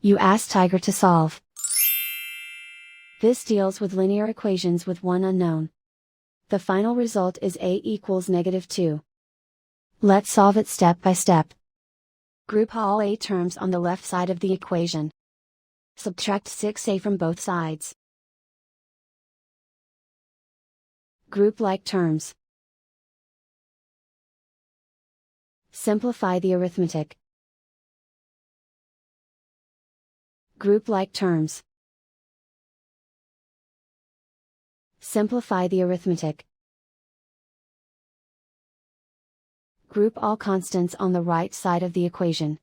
You ask Tiger to solve. This deals with linear equations with one unknown. The final result is a equals -2. Let's solve it step by step. Group all a terms on the left side of the equation. Subtract 6a from both sides. Group like terms. Simplify the arithmetic. Group like terms. Simplify the arithmetic. Group all constants on the right side of the equation.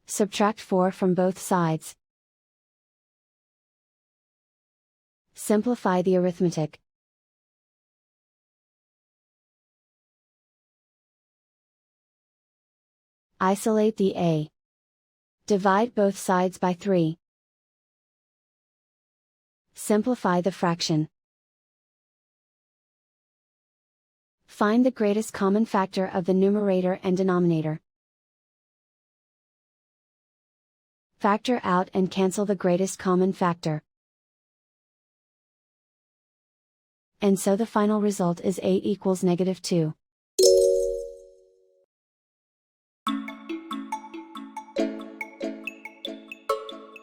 Subtract 4 from both sides. Simplify the arithmetic. Isolate the a. Divide both sides by 3. Simplify the fraction. Find the greatest common factor of the numerator and denominator. Factor out and cancel the greatest common factor. And so the final result is a equals -2.